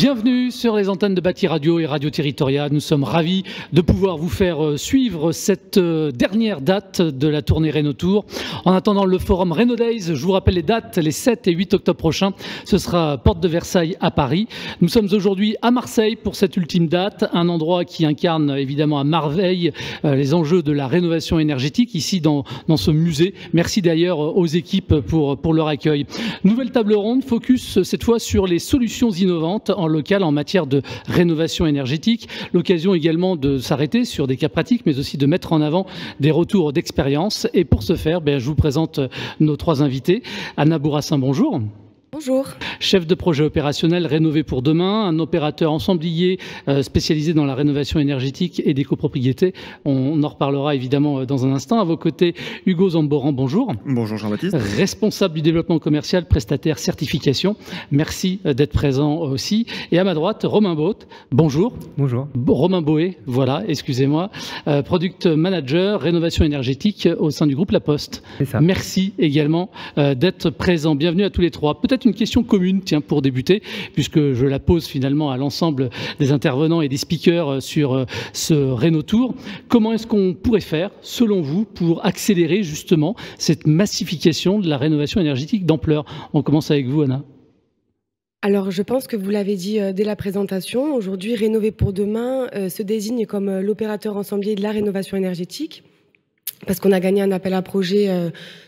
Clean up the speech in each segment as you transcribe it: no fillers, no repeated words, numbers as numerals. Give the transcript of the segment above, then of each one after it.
Bienvenue sur les antennes de Bâti Radio et Radio Territoria. Nous sommes ravis de pouvoir vous faire suivre cette dernière date de la tournée Réno Tour. En attendant le forum Réno Days, je vous rappelle les dates, les 7 et 8 octobre prochains. Ce sera Porte de Versailles à Paris. Nous sommes aujourd'hui à Marseille pour cette ultime date, un endroit qui incarne évidemment à merveille les enjeux de la rénovation énergétique ici dans ce musée. Merci d'ailleurs aux équipes pour leur accueil. Nouvelle table ronde, focus cette fois sur les solutions innovantes en local en matière de rénovation énergétique. L'occasion également de s'arrêter sur des cas pratiques, mais aussi de mettre en avant des retours d'expérience. Et pour ce faire, je vous présente nos trois invités. Anna Bourassin, bonjour. Bonjour. Chef de projet opérationnel Rénover pour demain, un opérateur ensemblier spécialisé dans la rénovation énergétique et des copropriétés. On en reparlera évidemment dans un instant. À vos côtés, Hugo Zamboran, bonjour. Bonjour Jean-Baptiste. Responsable du développement commercial, prestataire certification. Merci d'être présent aussi. Et à ma droite, Romain Boët, bonjour. Bonjour. Romain Boët, voilà, excusez-moi. Product manager, rénovation énergétique au sein du groupe La Poste. C'est ça. Merci également d'être présent. Bienvenue à tous les trois. Peut-être une question commune, tiens, pour débuter, puisque je la pose finalement à l'ensemble des intervenants et des speakers sur ce Réno Tour. Comment est-ce qu'on pourrait faire, selon vous, pour accélérer justement cette massification de la rénovation énergétique d'ampleur? On commence avec vous, Anna. Alors, je pense que vous l'avez dit dès la présentation. Aujourd'hui, Rénover pour demain se désigne comme l'opérateur ensemblier de la rénovation énergétique, parce qu'on a gagné un appel à projet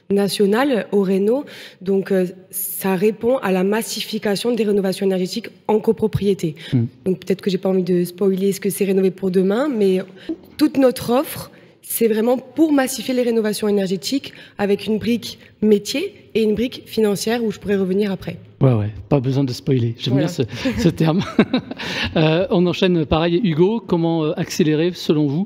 national au Réno. Donc, ça répond à la massification des rénovations énergétiques en copropriété. Donc, peut-être que j'ai pas envie de spoiler ce que c'est Rénover pour demain, mais toute notre offre, c'est vraiment pour massifier les rénovations énergétiques avec une brique métier et une brique financière où je pourrais revenir après. Ouais, pas besoin de spoiler. J'aime bien ce terme. On enchaîne pareil. Hugo, comment accélérer selon vous,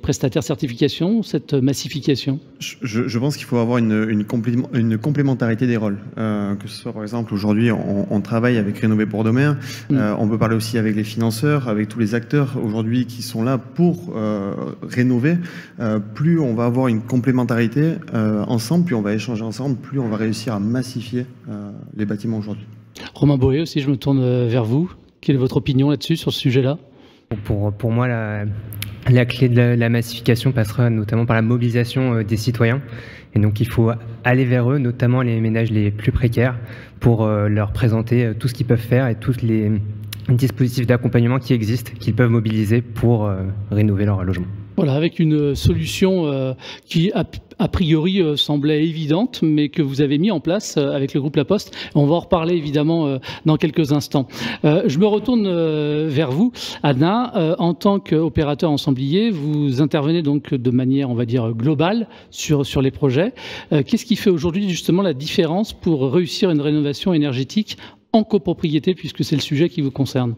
prestataire certification, cette massification? Je pense qu'il faut avoir une complémentarité des rôles. Que ce soit par exemple aujourd'hui, on travaille avec Rénover pour demain. On peut parler aussi avec les financeurs, avec tous les acteurs aujourd'hui qui sont là pour rénover. Plus on va avoir une complémentarité ensemble, plus on va échanger ensemble, plus on va réussir à massifier les bâtiments aujourd'hui. Romain Boët aussi, je me tourne vers vous. Quelle est votre opinion là-dessus, sur ce sujet-là? Pour moi, la clé de la massification passera notamment par la mobilisation des citoyens. Et donc, il faut aller vers eux, notamment les ménages les plus précaires, pour leur présenter tout ce qu'ils peuvent faire et tous les dispositifs d'accompagnement qui existent, qu'ils peuvent mobiliser pour rénover leur logement. Voilà, avec une solution qui a priori semblait évidente, mais que vous avez mis en place avec le groupe La Poste. On va en reparler évidemment dans quelques instants. Je me retourne vers vous, Anna. En tant qu'opérateur ensemblier, vous intervenez donc de manière, on va dire, globale sur les projets. Qu'est-ce qui fait aujourd'hui justement la différence pour réussir une rénovation énergétique en copropriété, puisque c'est le sujet qui vous concerne?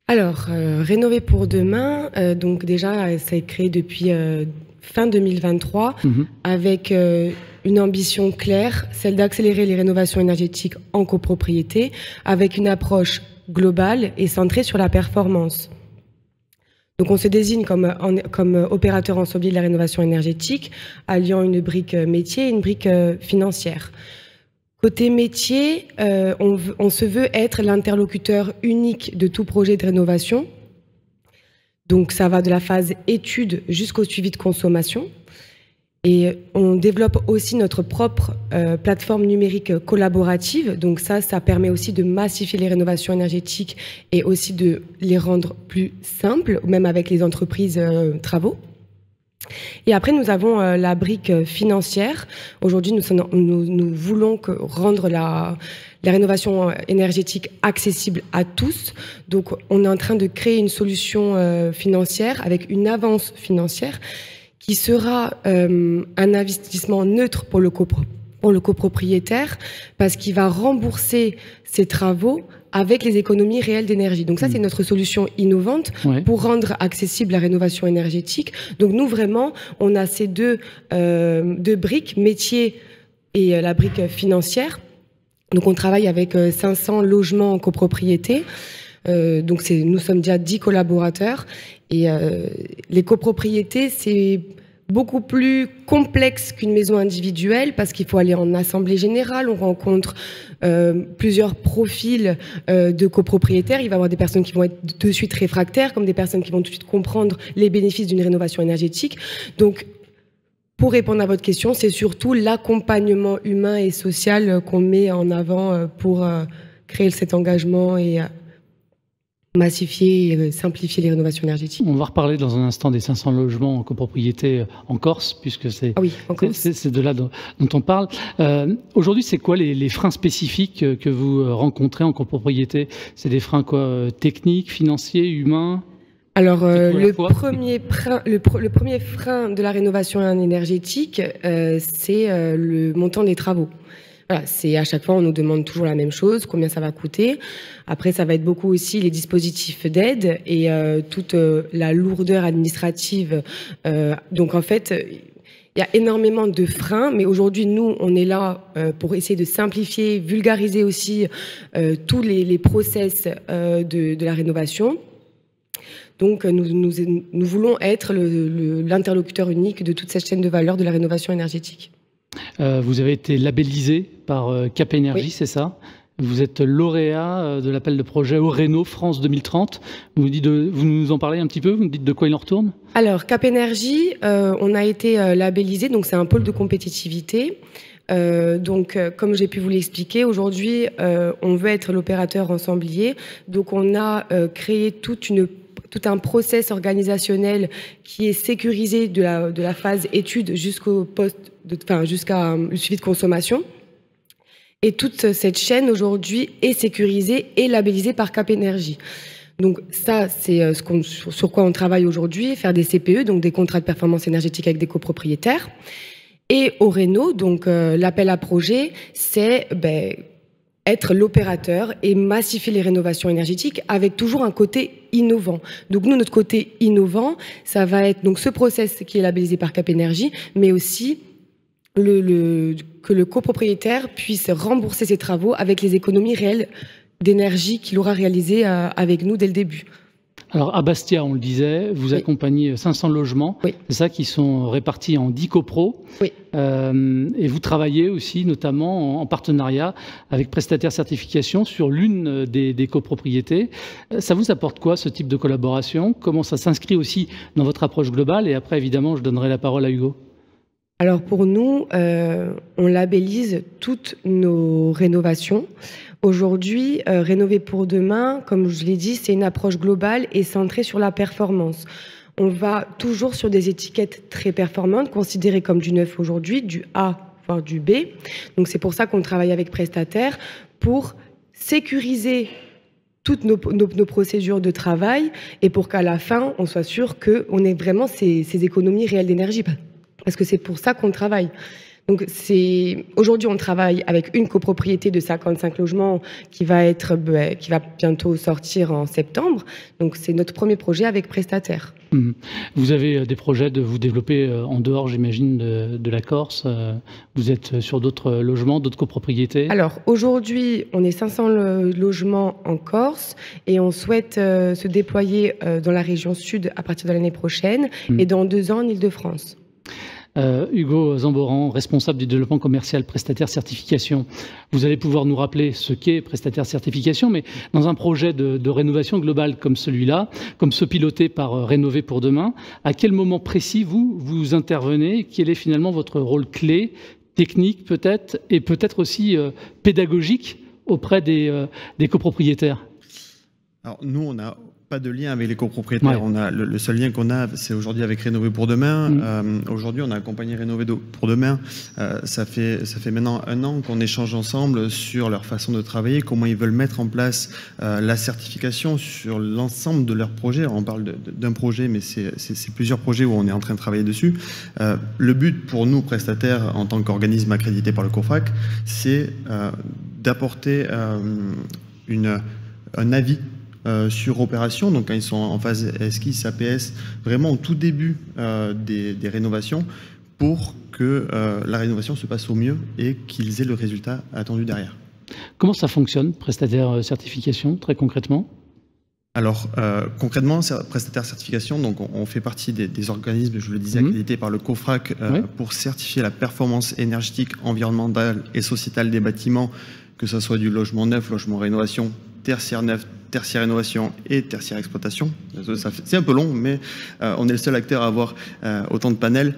Alors, Rénover pour demain, donc déjà, ça est créé depuis fin 2023, avec une ambition claire, celle d'accélérer les rénovations énergétiques en copropriété, avec une approche globale et centrée sur la performance. Donc, on se désigne comme opérateur ensemblier de la rénovation énergétique, alliant une brique métier et une brique financière. Côté métier, on se veut être l'interlocuteur unique de tout projet de rénovation. Donc ça va de la phase étude jusqu'au suivi de consommation. Et on développe aussi notre propre plateforme numérique collaborative. Donc ça permet aussi de massifier les rénovations énergétiques et aussi de les rendre plus simples, même avec les entreprises travaux. Et après, nous avons la brique financière. Aujourd'hui, nous voulons rendre la rénovation énergétique accessible à tous. Donc, on est en train de créer une solution financière avec une avance financière qui sera un investissement neutre pour le copropriétaire parce qu'il va rembourser ses travaux avec les économies réelles d'énergie. Donc ça, c'est notre solution innovante pour rendre accessible la rénovation énergétique. Donc nous, vraiment, on a ces deux briques, métier et la brique financière. Donc on travaille avec 500 logements en copropriété. Donc nous sommes déjà 10 collaborateurs. Et les copropriétés, c'est beaucoup plus complexe qu'une maison individuelle parce qu'il faut aller en assemblée générale, on rencontre plusieurs profils de copropriétaires. Il va y avoir des personnes qui vont être de suite réfractaires, comme des personnes qui vont tout de suite comprendre les bénéfices d'une rénovation énergétique. Donc, pour répondre à votre question, c'est surtout l'accompagnement humain et social qu'on met en avant pour créer cet engagement et massifier et simplifier les rénovations énergétiques. On va reparler dans un instant des 500 logements en copropriété en Corse, puisque c'est de là dont on parle. Aujourd'hui, c'est quoi les freins spécifiques que vous rencontrez en copropriété? C'est des freins quoi, techniques, financiers, humains? Alors, le premier frein de la rénovation énergétique, c'est le montant des travaux. Voilà, c'est à chaque fois, on nous demande toujours la même chose, combien ça va coûter. Après, ça va être beaucoup aussi les dispositifs d'aide et toute la lourdeur administrative. Donc, en fait, il y a énormément de freins, mais aujourd'hui, nous, on est là pour essayer de simplifier, vulgariser aussi tous les process de la rénovation. Donc, nous voulons être l'interlocuteur unique de toute cette chaîne de valeur de la rénovation énergétique. Vous avez été labellisé par Cap Énergie, c'est ça? Vous êtes lauréat de l'appel de projet Oréno France 2030. Vous nous en parlez un petit peu? Vous nous dites de quoi il en retourne? Alors, Cap Énergie, on a été labellisé, donc c'est un pôle de compétitivité. Donc, comme j'ai pu vous l'expliquer, aujourd'hui, on veut être l'opérateur ensemblier. Donc, on a créé tout un process organisationnel qui est sécurisé de la phase étude jusqu'au jusqu'à le suivi de consommation. Et toute cette chaîne aujourd'hui est sécurisée et labellisée par Cap Énergie. Donc ça, c'est sur quoi on travaille aujourd'hui, faire des CPE, donc des contrats de performance énergétique avec des copropriétaires. Et Oréno, donc l'appel à projet, c'est être l'opérateur et massifier les rénovations énergétiques avec toujours un côté innovant. Donc nous, notre côté innovant, ça va être donc ce process qui est labellisé par Cap Énergie, mais aussi que le copropriétaire puisse rembourser ses travaux avec les économies réelles d'énergie qu'il aura réalisées avec nous dès le début. Alors à Bastia, on le disait, vous accompagnez 500 logements, c'est ça, qui sont répartis en 10 copros. Et vous travaillez aussi notamment en partenariat avec Prestataire Certification sur l'une des copropriétés. Ça vous apporte quoi, ce type de collaboration? Comment ça s'inscrit aussi dans votre approche globale? Et après, évidemment, je donnerai la parole à Hugo. Alors pour nous, on labellise toutes nos rénovations. Aujourd'hui, Rénover pour demain, comme je l'ai dit, c'est une approche globale et centrée sur la performance. On va toujours sur des étiquettes très performantes, considérées comme du neuf aujourd'hui, du A, voire du B. Donc c'est pour ça qu'on travaille avec Prestataire pour sécuriser toutes nos procédures de travail et pour qu'à la fin, on soit sûr qu'on ait vraiment ces économies réelles d'énergie. Parce que c'est pour ça qu'on travaille. Donc aujourd'hui, on travaille avec une copropriété de 55 logements qui va bientôt sortir en septembre. Donc c'est notre premier projet avec Prestataire. Vous avez des projets de vous développer en dehors, j'imagine, de la Corse. Vous êtes sur d'autres logements, d'autres copropriétés? Alors aujourd'hui, on est 500 logements en Corse et on souhaite se déployer dans la région sud à partir de l'année prochaine et dans 2 ans en Île-de-France. Hugo Zamboran, responsable du développement commercial Prestataire Certification. Vous allez pouvoir nous rappeler ce qu'est Prestataire Certification, mais dans un projet de rénovation globale comme celui-là, comme ce piloté par Rénover pour demain, à quel moment précis vous intervenez? Quel est finalement votre rôle clé, technique peut-être, et peut-être aussi pédagogique auprès des copropriétaires? Alors nous, on n'a pas de lien avec les copropriétaires. On a le seul lien qu'on a, c'est aujourd'hui avec Rénover pour demain. Aujourd'hui, on a accompagné Rénover pour demain. Ça fait maintenant 1 an qu'on échange ensemble sur leur façon de travailler, comment ils veulent mettre en place la certification sur l'ensemble de leurs projets. Alors, on parle d'un projet, mais c'est plusieurs projets où on est en train de travailler dessus. Le but pour nous, prestataires, en tant qu'organisme accrédité par le COFRAC, c'est d'apporter un avis sur opération, donc quand ils sont en phase esquisse, APS, vraiment au tout début des rénovations, pour que la rénovation se passe au mieux et qu'ils aient le résultat attendu derrière. Comment ça fonctionne, Prestataire Certification, très concrètement? Alors, concrètement, prestataire certification, donc on fait partie des organismes, je le disais, accrédités par le COFRAC pour certifier la performance énergétique, environnementale et sociétale des bâtiments, que ce soit du logement neuf, logement rénovation, tertiaire neuf, tertiaire rénovation et tertiaire exploitation. C'est un peu long, mais on est le seul acteur à avoir autant de panels.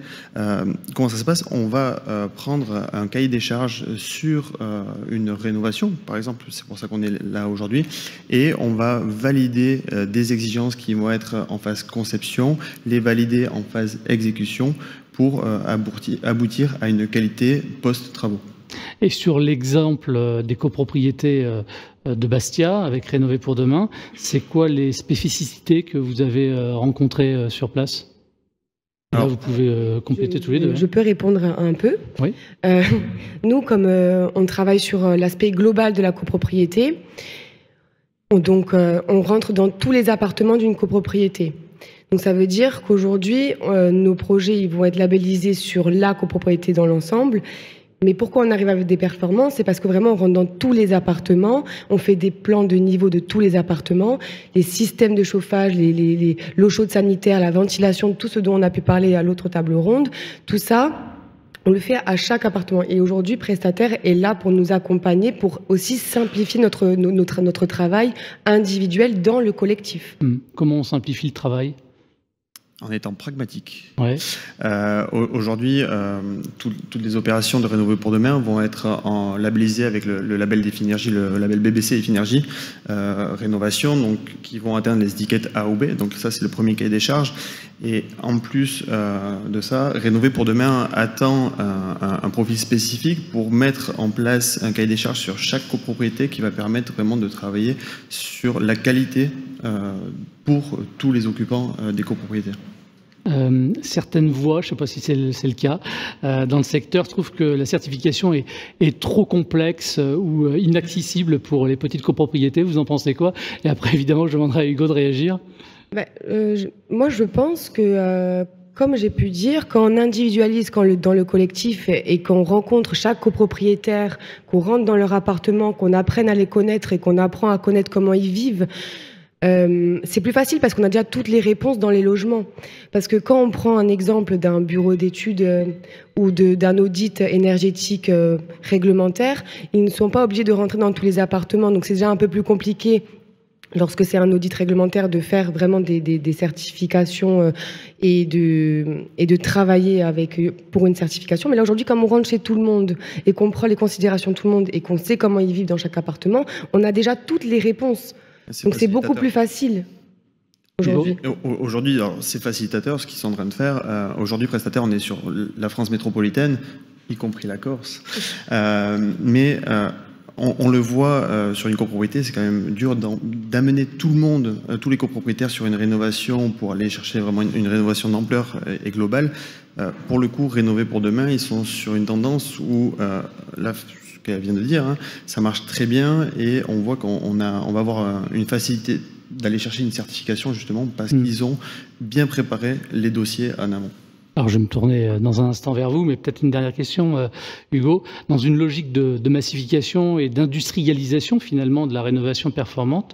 Comment ça se passe? On va prendre un cahier des charges sur une rénovation, par exemple, c'est pour ça qu'on est là aujourd'hui, et on va valider des exigences qui vont être en phase conception, les valider en phase exécution pour aboutir à une qualité post-travaux. Et sur l'exemple des copropriétés de Bastia, avec Rénover pour demain, c'est quoi les spécificités que vous avez rencontrées sur place? Là, vous pouvez compléter tous les deux. Je peux répondre un peu. Oui. Nous, comme on travaille sur l'aspect global de la copropriété, donc on rentre dans tous les appartements d'une copropriété. Donc ça veut dire qu'aujourd'hui, nos projets ils vont être labellisés sur la copropriété dans l'ensemble. Mais pourquoi on arrive avec des performances? C'est parce que vraiment on rentre dans tous les appartements, on fait des plans de niveau de tous les appartements, les systèmes de chauffage, l'eau chaude sanitaire, la ventilation, tout ce dont on a pu parler à l'autre table ronde, tout ça, on le fait à chaque appartement. Et aujourd'hui, Prestataire est là pour nous accompagner, pour aussi simplifier notre travail individuel dans le collectif. Comment on simplifie le travail ? En étant pragmatique. Ouais. Aujourd'hui, toutes les opérations de Rénover pour demain vont être labellisées avec le label d'Effinergie, le label BBC Effinergie Rénovation, donc qui vont atteindre les étiquettes A ou B. Donc ça, c'est le premier cahier des charges. Et en plus de ça, Rénover pour demain attend un profil spécifique pour mettre en place un cahier des charges sur chaque copropriété qui va permettre vraiment de travailler sur la qualité pour tous les occupants des copropriétés. Certaines voix, je ne sais pas si c'est le cas, dans le secteur trouvent que la certification est trop complexe ou inaccessible pour les petites copropriétés. Vous en pensez quoi? Et après, évidemment, je demanderai à Hugo de réagir. Moi, je pense que, comme j'ai pu dire, quand on individualise dans le collectif et qu'on rencontre chaque copropriétaire, qu'on rentre dans leur appartement, qu'on apprenne à les connaître et qu'on apprend à connaître comment ils vivent, c'est plus facile parce qu'on a déjà toutes les réponses dans les logements. Parce que quand on prend un exemple d'un bureau d'études ou d'un audit énergétique réglementaire, ils ne sont pas obligés de rentrer dans tous les appartements. Donc c'est déjà un peu plus compliqué lorsque c'est un audit réglementaire de faire vraiment des certifications et de travailler pour une certification. Mais là aujourd'hui, comme on rentre chez tout le monde et qu'on prend les considérations de tout le monde et qu'on sait comment ils vivent dans chaque appartement, on a déjà toutes les réponses. Donc c'est beaucoup plus facile aujourd'hui. Aujourd'hui, c'est facilitateur ce qu'ils sont en train de faire. Aujourd'hui, Prestataire, on est sur la France métropolitaine, y compris la Corse. Mais on le voit sur une copropriété, c'est quand même dur d'amener tout le monde, tous les copropriétaires sur une rénovation pour aller chercher vraiment une rénovation d'ampleur et globale. Pour le coup, Rénover pour demain, ils sont sur une tendance où ce qu'elle vient de dire, ça marche très bien et on voit qu'on va avoir une facilité d'aller chercher une certification justement parce qu'ils ont bien préparé les dossiers en amont. Alors je vais me tourner dans un instant vers vous, mais peut-être une dernière question, Hugo. Dans une logique de massification et d'industrialisation finalement de la rénovation performante,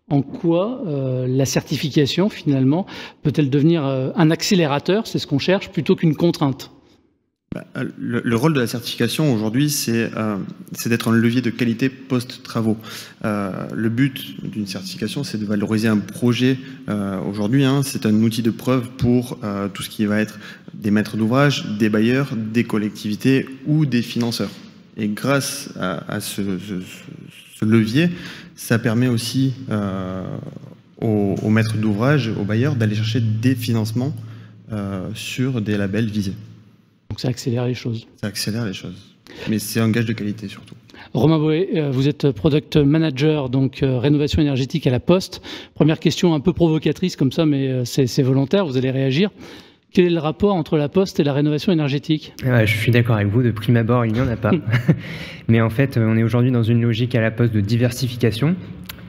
en quoi la certification finalement peut-elle devenir un accélérateur, c'est ce qu'on cherche, plutôt qu'une contrainte ? Le rôle de la certification aujourd'hui, c'est d'être un levier de qualité post-travaux. Le but d'une certification, c'est de valoriser un projet aujourd'hui. C'est un outil de preuve pour tout ce qui va être des maîtres d'ouvrage, des bailleurs, des collectivités ou des financeurs. Et grâce à ce levier, ça permet aussi aux maîtres d'ouvrage, aux bailleurs, d'aller chercher des financements sur des labels visés. Donc ça accélère les choses. Ça accélère les choses. Mais c'est un gage de qualité surtout. Romain Boé, vous êtes Product Manager, donc rénovation énergétique à la Poste. Première question un peu provocatrice comme ça, mais c'est volontaire, vous allez réagir. Quel est le rapport entre la Poste et la rénovation énergétique ? Je suis d'accord avec vous, de prime abord, il n'y en a pas. Mais en fait, on est aujourd'hui dans une logique à la Poste de diversification,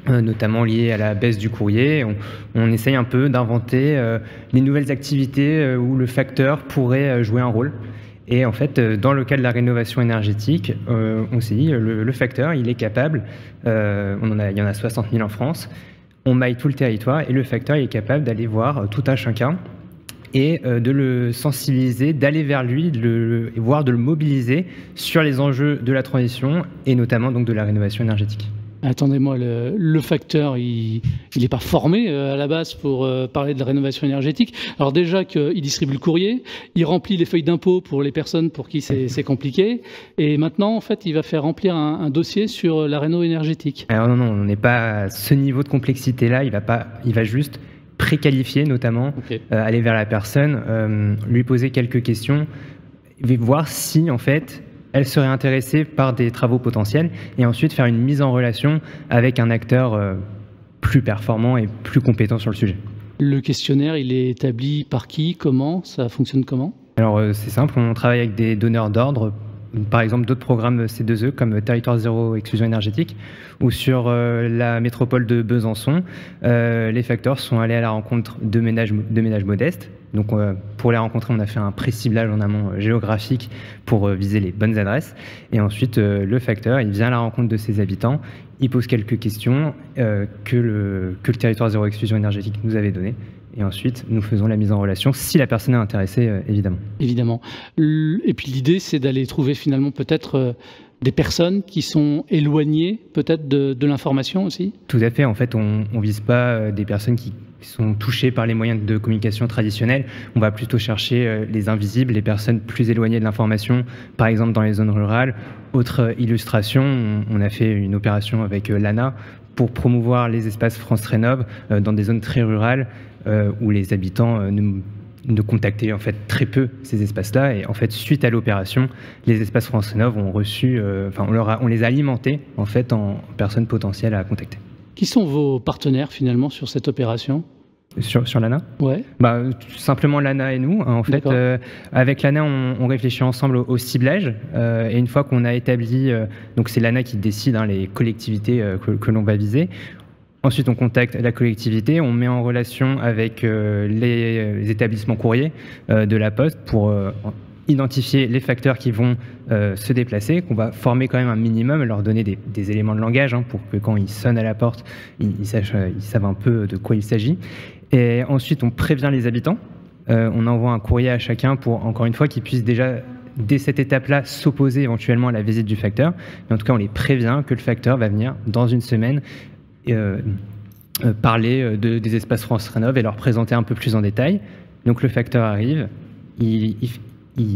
notamment liée à la baisse du courrier. On essaye un peu d'inventer les nouvelles activités où le facteur pourrait jouer un rôle. Et en fait, dans le cas de la rénovation énergétique, on s'est dit, le facteur, il est capable, il y en a 60 000 en France, on maille tout le territoire et le facteur est capable d'aller voir tout un chacun et de le sensibiliser, d'aller vers lui, voire de le mobiliser sur les enjeux de la transition et notamment donc de la rénovation énergétique. Attendez-moi, le facteur, il n'est pas formé à la base pour parler de la rénovation énergétique. Alors déjà qu'il distribue le courrier, il remplit les feuilles d'impôt pour les personnes pour qui c'est compliqué, et maintenant, en fait, il va faire remplir un dossier sur la réno énergétique. Alors non, on n'est pas à ce niveau de complexité-là, il va juste préqualifier notamment, aller vers la personne, lui poser quelques questions, voir si, en fait, elle serait intéressée par des travaux potentiels et ensuite faire une mise en relation avec un acteur plus performant et plus compétent sur le sujet. Le questionnaire, il est établi par qui? Comment? Ça fonctionne comment? Alors c'est simple, on travaille avec des donneurs d'ordre, par exemple d'autres programmes C2E comme Territoire Zéro Exclusion Énergétique ou sur la métropole de Besançon, les facteurs sont allés à la rencontre de ménages modestes. Donc pour les rencontrer, on a fait un pré-ciblage en amont géographique pour viser les bonnes adresses. Et ensuite, le facteur, il vient à la rencontre de ses habitants, il pose quelques questions que le Territoire Zéro Exclusion Énergétique nous avait données. Et ensuite, nous faisons la mise en relation, si la personne est intéressée, évidemment. Évidemment. Et puis l'idée, c'est d'aller trouver finalement peut-être des personnes qui sont éloignées peut-être de l'information aussi? Tout à fait. En fait, on ne vise pas des personnes qui sont touchées par les moyens de communication traditionnels. On va plutôt chercher les invisibles, les personnes plus éloignées de l'information, par exemple dans les zones rurales. Autre illustration, on a fait une opération avec l'ANA pour promouvoir les espaces France Rénov dans des zones très rurales où les habitants ne contactaient en fait très peu ces espaces-là. Et en fait, suite à l'opération, les espaces France Rénov ont reçu, on les a alimentés en fait en personnes potentielles à contacter. Qui sont vos partenaires finalement sur cette opération? Sur l'ANA? Ouais. Tout simplement l'ANA et nous. En fait, avec l'ANA, on réfléchit ensemble au ciblage. Et une fois qu'on a établi, donc c'est l'ANA qui décide les collectivités que l'on va viser. Ensuite, on contacte la collectivité, on met en relation avec les établissements courriers de la Poste pour identifier les facteurs qui vont se déplacer, qu'on va former quand même un minimum, leur donner des éléments de langage pour que quand ils sonnent à la porte, ils savent un peu de quoi il s'agit. Et ensuite, on prévient les habitants, on envoie un courrier à chacun pour, encore une fois, qu'ils puissent déjà, dès cette étape-là, s'opposer éventuellement à la visite du facteur. Mais en tout cas, on les prévient que le facteur va venir dans une semaine parler des espaces France Rénov et leur présenter un peu plus en détail. Donc le facteur arrive, il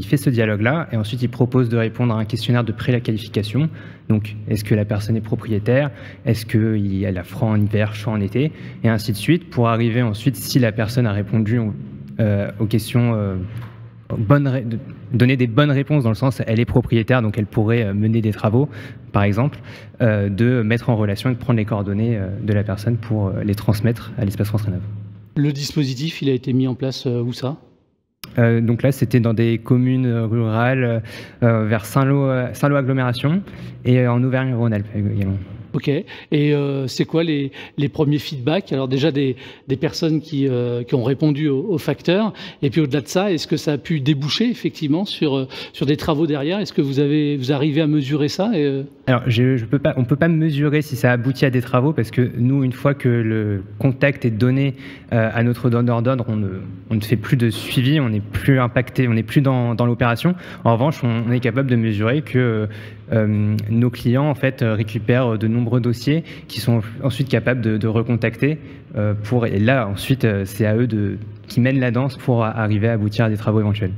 fait ce dialogue-là et ensuite il propose de répondre à un questionnaire de pré-qualification. Donc est-ce que la personne est propriétaire? Est-ce qu'elle a froid en hiver, chaud en été? Et ainsi de suite, pour arriver ensuite, si la personne a répondu aux questions, donner des bonnes réponses dans le sens elle est propriétaire donc elle pourrait mener des travaux par exemple, de mettre en relation et de prendre les coordonnées de la personne pour les transmettre à l'espace France Rénov. Le dispositif, il a été mis en place où ça? Donc là, c'était dans des communes rurales vers Saint-Lô agglomération et en Auvergne-Rhône-Alpes également. Ok. Et c'est quoi les premiers feedbacks? Alors déjà des personnes qui ont répondu au facteur. Et puis au-delà de ça, est-ce que ça a pu déboucher effectivement sur des travaux derrière? Est-ce que vous arrivez à mesurer ça? Alors on peut pas mesurer si ça aboutit à des travaux parce que nous, une fois que le contact est donné à notre donneur d'ordre, on ne fait plus de suivi, on n'est plus impacté, on n'est plus dans l'opération. En revanche, on est capable de mesurer que nos clients en fait récupèrent de nombreux dossiers qui sont ensuite capables de recontacter et là ensuite c'est à eux qui mènent la danse pour arriver à aboutir à des travaux éventuels.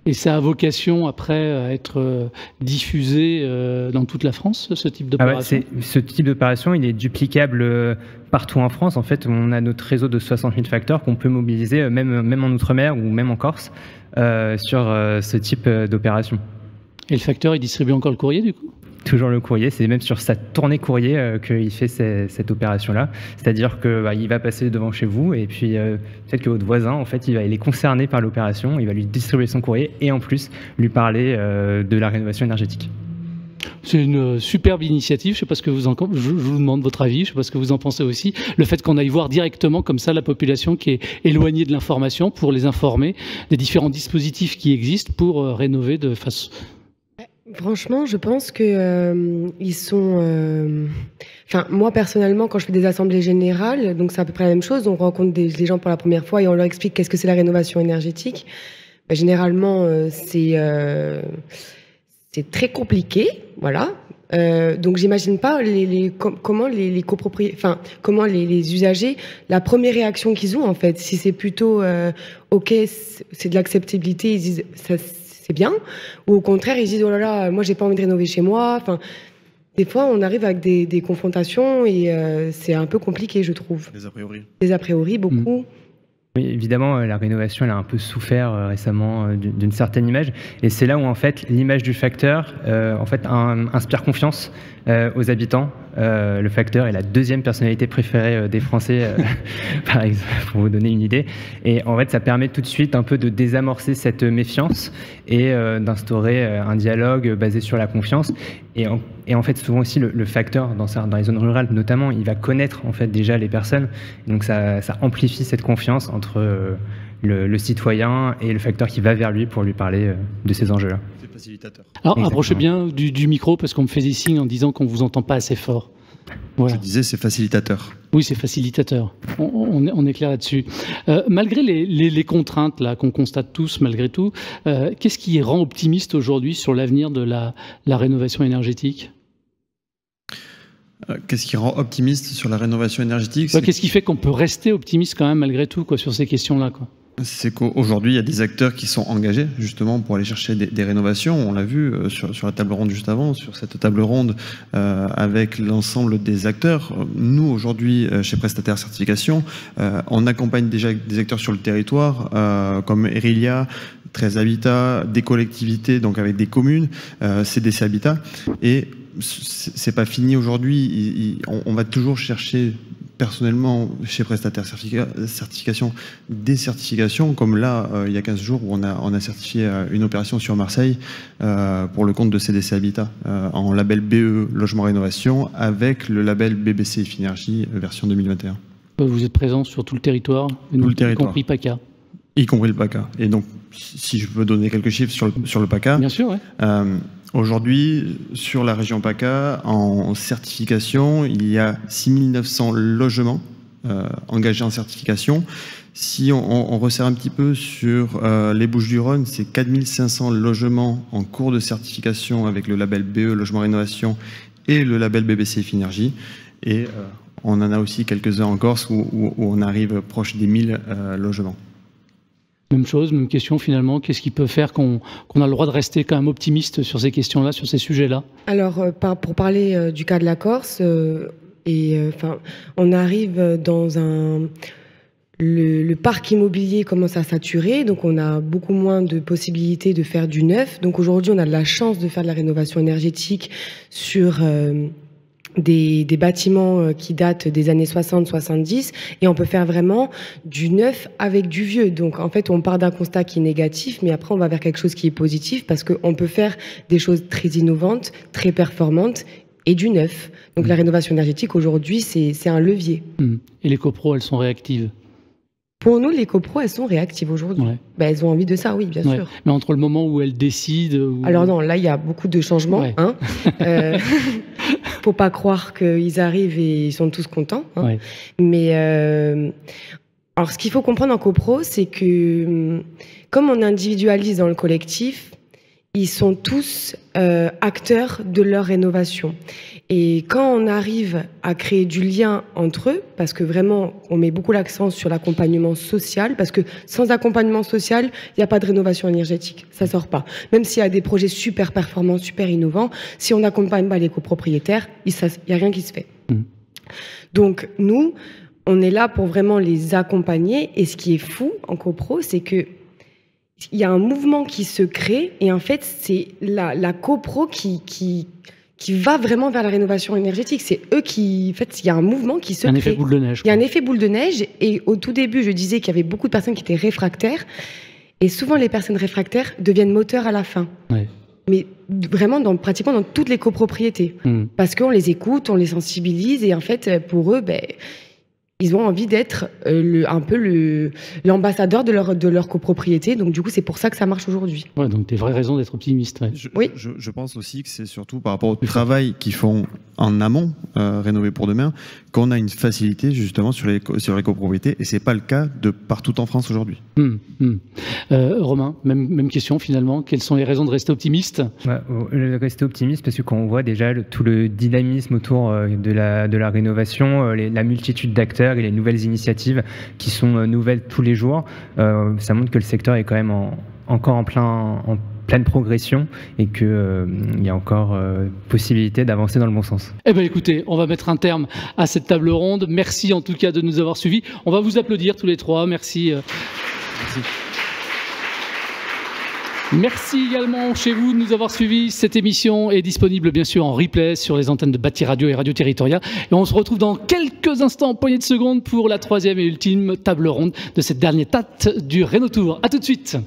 Et ça a vocation après à être diffusé dans toute la France, ce type d'opération? Ce type d'opération, il est duplicable partout en France. En fait, on a notre réseau de 60 000 facteurs qu'on peut mobiliser même en Outre-mer ou même en Corse sur ce type d'opération. Et le facteur, il distribue encore le courrier du coup? Toujours le courrier, c'est même sur sa tournée courrier qu'il fait cette opération-là. C'est-à-dire qu'il va passer devant chez vous et puis peut-être que votre voisin, en fait, il est concerné par l'opération, il va lui distribuer son courrier et en plus lui parler de la rénovation énergétique. C'est une superbe initiative, je sais pas ce que je vous demande votre avis, je ne sais pas ce que vous en pensez aussi, le fait qu'on aille voir directement comme ça la population qui est éloignée de l'information pour les informer des différents dispositifs qui existent pour rénover de façon... Franchement, je pense que ils sont. Enfin, moi personnellement, quand je fais des assemblées générales, donc c'est à peu près la même chose. On rencontre des gens pour la première fois et on leur explique qu'est-ce que c'est la rénovation énergétique. Ben, généralement, c'est très compliqué, voilà. Donc j'imagine pas comment les copropriétaires, enfin comment les usagers, la première réaction qu'ils ont en fait, si c'est plutôt ok, c'est de l'acceptabilité, ils disent ça c'est bien, ou au contraire ils disent oh là là, moi j'ai pas envie de rénover chez moi. Enfin, des fois on arrive avec des confrontations et c'est un peu compliqué, je trouve. Des a priori. Des a priori beaucoup. Oui, évidemment, la rénovation, elle a un peu souffert récemment d'une certaine image, et c'est là où en fait l'image du facteur en fait inspire confiance aux habitants. Le facteur est la deuxième personnalité préférée des Français, par exemple, pour vous donner une idée. Et en fait, ça permet tout de suite un peu de désamorcer cette méfiance et d'instaurer un dialogue basé sur la confiance. Et en fait, souvent aussi, le facteur, dans les zones rurales notamment, il va connaître en fait déjà les personnes. Donc ça amplifie cette confiance entre le citoyen et le facteur qui va vers lui pour lui parler de ces enjeux-là. C'est facilitateur. Alors, approchez bien du micro parce qu'on me fait des signes en disant qu'on ne vous entend pas assez fort. Voilà. Je disais, c'est facilitateur. Oui, c'est facilitateur. On est clair là-dessus. Malgré les contraintes là qu'on constate tous, malgré tout, qu'est-ce qui rend optimiste aujourd'hui sur l'avenir de la rénovation énergétique ? Qu'est-ce qui rend optimiste sur la rénovation énergétique ? Qu'est-ce qui fait qu'on peut rester optimiste quand même malgré tout sur ces questions-là, quoi ? C'est qu'aujourd'hui, il y a des acteurs qui sont engagés justement pour aller chercher des rénovations. On l'a vu sur la table ronde juste avant, sur cette table ronde avec l'ensemble des acteurs. Nous, aujourd'hui, chez Prestataire Certification, on accompagne déjà des acteurs sur le territoire comme Erilia, 13 Habitat, des collectivités, donc avec des communes, CDC Habitat. Et c'est pas fini aujourd'hui. On va toujours chercher personnellement, chez Prestataire Certification, des certifications, comme là, il y a 15 jours, où on a certifié une opération sur Marseille pour le compte de CDC Habitat, en label BE Logement Rénovation, avec le label BBC Finergie version 2021. Vous êtes présent sur tout le territoire, tout le territoire. Y compris PACA. Y compris le PACA. Et donc, si je peux donner quelques chiffres sur le PACA. Bien sûr, ouais. Aujourd'hui, sur la région PACA, en certification, il y a 6900 logements engagés en certification. Si on resserre un petit peu sur les Bouches-du-Rhône, c'est 4500 logements en cours de certification avec le label BE Logement Rénovation et le label BBC Finergie. Et on en a aussi quelques-uns en Corse où on arrive proche des 1000 logements. Même chose, même question finalement. Qu'est-ce qui peut faire qu'on a le droit de rester quand même optimiste sur ces questions-là, sur ces sujets-là ? Alors, pour parler du cas de la Corse, on arrive dans le parc immobilier commence à saturer, donc on a beaucoup moins de possibilités de faire du neuf. Donc aujourd'hui, on a de la chance de faire de la rénovation énergétique sur des bâtiments qui datent des années 60-70 et on peut faire vraiment du neuf avec du vieux. Donc en fait, on part d'un constat qui est négatif, mais après on va vers quelque chose qui est positif parce qu'on peut faire des choses très innovantes, très performantes et du neuf. Donc la rénovation énergétique aujourd'hui, c'est un levier. Et les copros, elles sont réactives ? Pour nous, les copros, elles sont réactives aujourd'hui. Ouais. Ben, elles ont envie de ça, oui, bien sûr. Mais entre le moment où elles décident... Alors non, là, il y a beaucoup de changements. Ouais. Hein. Faut pas croire qu'ils arrivent et ils sont tous contents. Hein. Ouais. Mais alors, ce qu'il faut comprendre en copro, c'est que comme on individualise dans le collectif, ils sont tous acteurs de leur rénovation. Et quand on arrive à créer du lien entre eux, parce que vraiment, on met beaucoup l'accent sur l'accompagnement social, parce que sans accompagnement social, il n'y a pas de rénovation énergétique. Ça sort pas. Même s'il y a des projets super performants, super innovants, si on n'accompagne pas les copropriétaires, il n'y a rien qui se fait. Donc, nous, on est là pour vraiment les accompagner. Et ce qui est fou en copro, c'est que il y a un mouvement qui se crée et en fait, c'est la copro qui va vraiment vers la rénovation énergétique. C'est eux qui... En fait, il y a un mouvement qui se crée. Un effet boule de neige. Il y a un effet boule de neige. Et au tout début, je disais qu'il y avait beaucoup de personnes qui étaient réfractaires. Et souvent, les personnes réfractaires deviennent moteurs à la fin. Ouais. Mais vraiment, pratiquement dans toutes les copropriétés. Parce qu'on les écoute, on les sensibilise. Et en fait, pour eux, ils ont envie d'être un peu l'ambassadeur de leur copropriété. Donc du coup, c'est pour ça que ça marche aujourd'hui. Ouais, donc des vraies raisons d'être optimiste. Ouais. Oui. Je pense aussi que c'est surtout par rapport au travail qu'ils font en amont, Rénover pour demain, qu'on a une facilité justement sur les copropriétés, et c'est pas le cas de partout en France aujourd'hui. Romain, même question finalement. Quelles sont les raisons de rester optimiste? Rester optimiste parce que quand on voit déjà tout le dynamisme autour de la rénovation, la multitude d'acteurs et les nouvelles initiatives qui sont nouvelles tous les jours, ça montre que le secteur est quand même encore en pleine progression et qu'il y a encore possibilité d'avancer dans le bon sens. Eh bien écoutez, on va mettre un terme à cette table ronde. Merci en tout cas de nous avoir suivis. On va vous applaudir tous les trois. Merci. Merci. Merci également chez vous de nous avoir suivis. Cette émission est disponible bien sûr en replay sur les antennes de Bâti Radio et Radio Territoria. Et on se retrouve dans quelques instants, en poignée de secondes, pour la troisième et ultime table ronde de cette dernière date du Rénotour. A tout de suite.